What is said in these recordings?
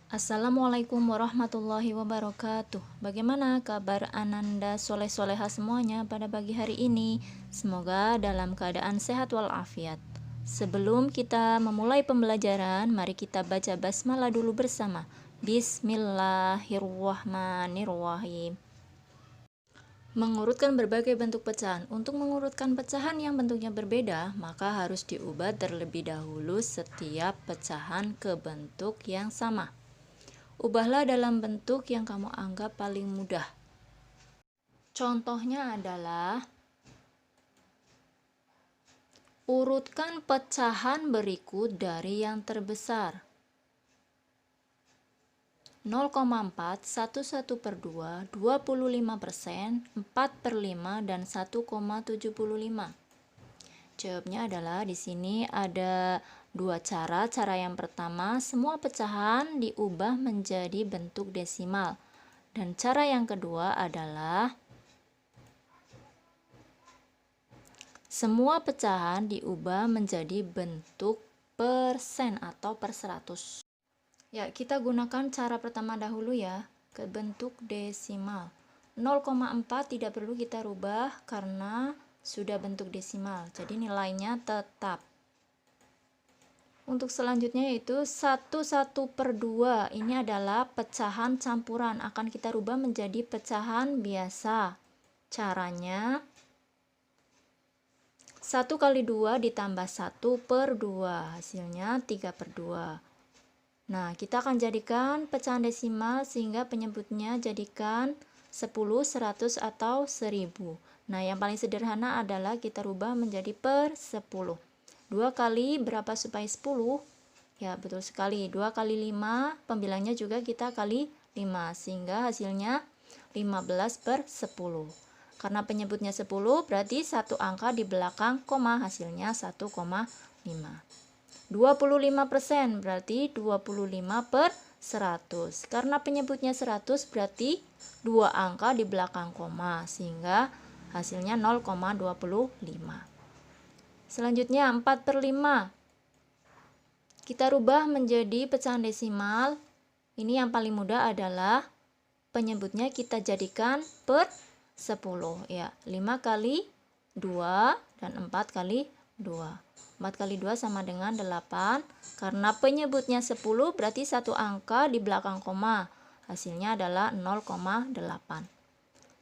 Assalamualaikum warahmatullahi wabarakatuh. Bagaimana kabar Ananda soleh-soleha semuanya pada pagi hari ini? Semoga dalam keadaan sehat walafiat. Sebelum kita memulai pembelajaran, mari kita baca basmalah dulu bersama. Bismillahirrahmanirrahim. Mengurutkan berbagai bentuk pecahan. Untuk mengurutkan pecahan yang bentuknya berbeda, maka harus diubah terlebih dahulu setiap pecahan ke bentuk yang sama. Ubahlah dalam bentuk yang kamu anggap paling mudah. Contohnya adalah urutkan pecahan berikut dari yang terbesar. 0,4, 1/1/2, 25%, 4/5, dan 1,75. Jawabnya adalah di sini ada dua cara. Cara yang pertama, semua pecahan diubah menjadi bentuk desimal. Dan cara yang kedua adalah semua pecahan diubah menjadi bentuk persen atau per 100. Ya, kita gunakan cara pertama dahulu ya, ke bentuk desimal. 0,4 tidak perlu kita rubah karena sudah bentuk desimal, jadi nilainya tetap. Untuk selanjutnya yaitu 1/1/2. Ini adalah pecahan campuran, akan kita rubah menjadi pecahan biasa. Caranya 1 kali 2 ditambah 1/2, hasilnya 3/2. Nah, kita akan jadikan pecahan desimal sehingga penyebutnya jadikan 10, 100, atau 1000. Nah, yang paling sederhana adalah kita rubah menjadi per 10. 2 kali berapa supaya 10? Ya, betul sekali. 2 kali 5, pembilangnya juga kita kali 5, sehingga hasilnya 15/10. Karena penyebutnya 10, berarti satu angka di belakang koma, hasilnya 1,5. 25% berarti 25/100. Karena penyebutnya 100, berarti dua angka di belakang koma, sehingga hasilnya 0,25. Selanjutnya 4/5. Kita rubah menjadi pecahan desimal. Ini yang paling mudah adalah penyebutnya kita jadikan per 10 ya. 5 kali 2 dan 4 kali 2. 4 kali 2 sama dengan 8. Karena penyebutnya 10 berarti satu angka di belakang koma. Hasilnya adalah 0,8.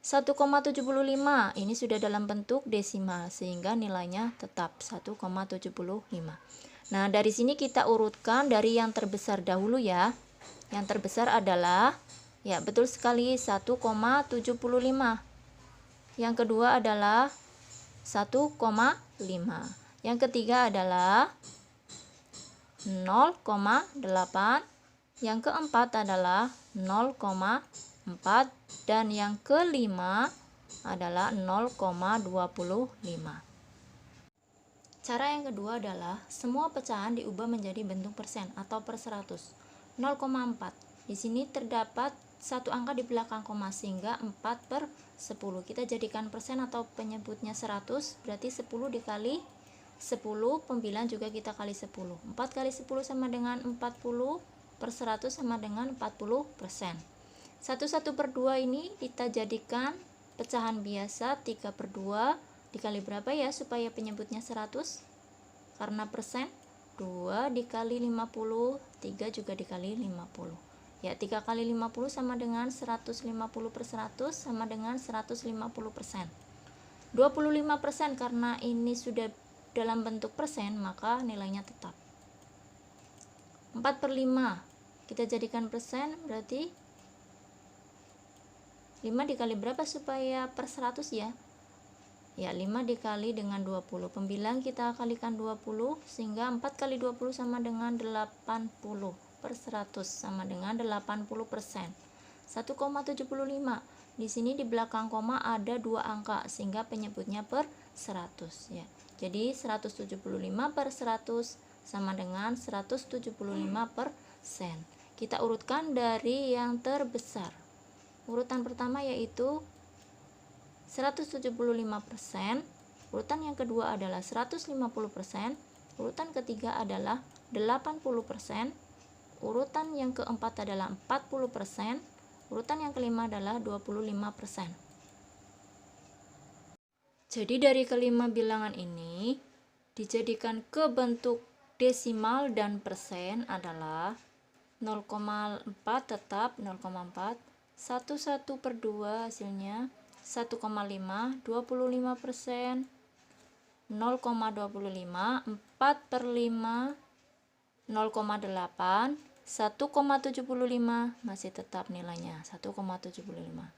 1,75 ini sudah dalam bentuk desimal sehingga nilainya tetap 1,75. Nah, dari sini kita urutkan dari yang terbesar dahulu ya. Yang terbesar adalah, ya betul sekali, 1,75. Yang kedua adalah 1,5. Yang ketiga adalah 0,8. Yang keempat adalah 0,4. Dan yang kelima adalah 0,25. Cara yang kedua adalah semua pecahan diubah menjadi bentuk persen atau per 100. 0,4. Di sini terdapat satu angka di belakang koma sehingga 4/10. Kita jadikan persen atau penyebutnya 100, berarti 10 dikali 10, pembilang juga kita kali 10. 4 kali 10 sama dengan 40/100 sama dengan 40%. 1/1/2 ini kita jadikan pecahan biasa 3/2 dikali berapa ya supaya penyebutnya 100? Karena persen 2 dikali 50, 3 juga dikali 50. Ya, 3 kali 50 sama dengan 150/100 sama dengan 150%. 25% karena ini sudah dalam bentuk persen, maka nilainya tetap. 4/5 kita jadikan persen, berarti 5 dikali berapa supaya per 100 ya? Ya, 5 dikali dengan 20. Pembilang kita kalikan 20 sehingga 4 kali 20 sama dengan 80/100 sama dengan 80%. 1,75. Di sini di belakang koma ada dua angka sehingga penyebutnya per 100 ya. Jadi 175/100 sama dengan 175%. Kita urutkan dari yang terbesar. Urutan pertama yaitu 175%, urutan yang kedua adalah 150%, urutan ketiga adalah 80%, Urutan yang keempat adalah 40%. Urutan yang kelima adalah 25%. Jadi dari kelima bilangan ini dijadikan ke bentuk desimal dan persen adalah 0,4 tetap 0,4, 1/2 hasilnya 1,5, 25%, 0,25, 4/5, 0,8, 1,75, masih tetap nilainya 1,75.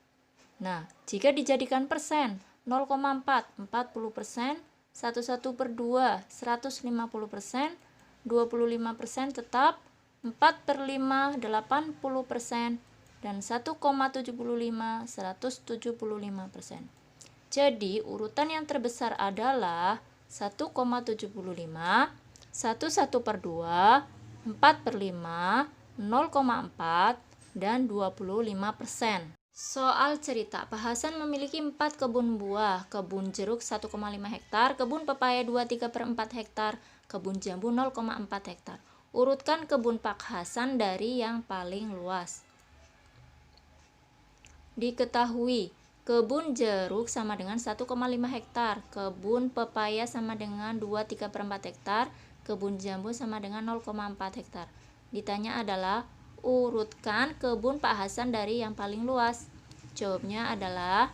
Nah, jika dijadikan persen, 0,4, 40%, 1/2, 150%, 25% tetap, 4/5, 80%, dan 1,75, 175%. Jadi, urutan yang terbesar adalah 1,75, 1/2, 4/5, 0,4, dan 25%. Soal cerita, Pak Hasan memiliki 4 kebun buah, kebun jeruk 1,5 hektar, kebun pepaya 2/3/4 hektar, kebun jambu 0,4 hektar. Urutkan kebun Pak Hasan dari yang paling luas. Diketahui, kebun jeruk sama dengan 1,5 hektar, kebun pepaya sama dengan 2/3/4 hektar, kebun jambu sama dengan 0,4 hektar. Ditanya adalah, urutkan kebun Pak Hasan dari yang paling luas. Jawabnya adalah,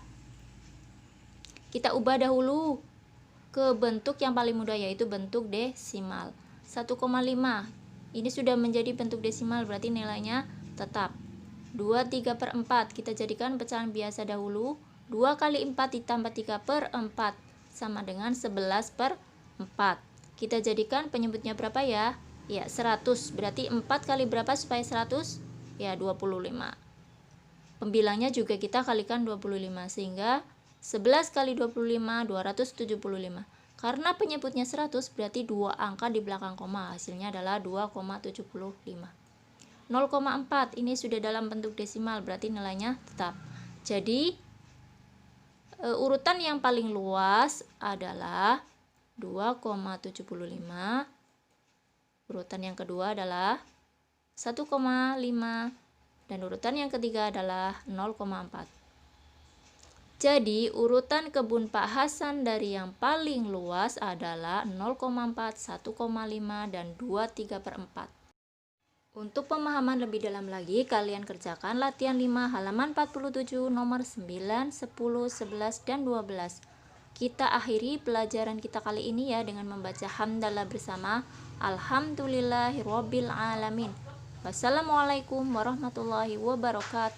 kita ubah dahulu ke bentuk yang paling mudah, yaitu bentuk desimal. 1,5 ini sudah menjadi bentuk desimal, berarti nilainya tetap. 2/3/4 kita jadikan pecahan biasa dahulu. 2 kali 4 ditambah 3/4 sama dengan 11/4. Kita jadikan penyebutnya berapa ya? Ya, 100. Berarti 4 kali berapa supaya 100? Ya, 25. Pembilangnya juga kita kalikan 25, sehingga 11 kali 25, 275. Karena penyebutnya 100, berarti 2 angka di belakang koma, hasilnya adalah 2,75. 0,4 ini sudah dalam bentuk desimal, berarti nilainya tetap. Jadi urutan yang paling luas adalah 2,75. Urutan yang kedua adalah 1,5, dan urutan yang ketiga adalah 0,4. Jadi urutan kebun Pak Hasan dari yang paling luas adalah 0,4, 1,5, dan 2/3/4. Untuk pemahaman lebih dalam lagi, kalian kerjakan latihan 5 halaman 47 nomor 9, 10, 11, dan 12. Kita akhiri pelajaran kita kali ini ya dengan membaca hamdalah bersama. Alhamdulillahirobbil alamin. Wassalamualaikum warahmatullahi wabarakatuh.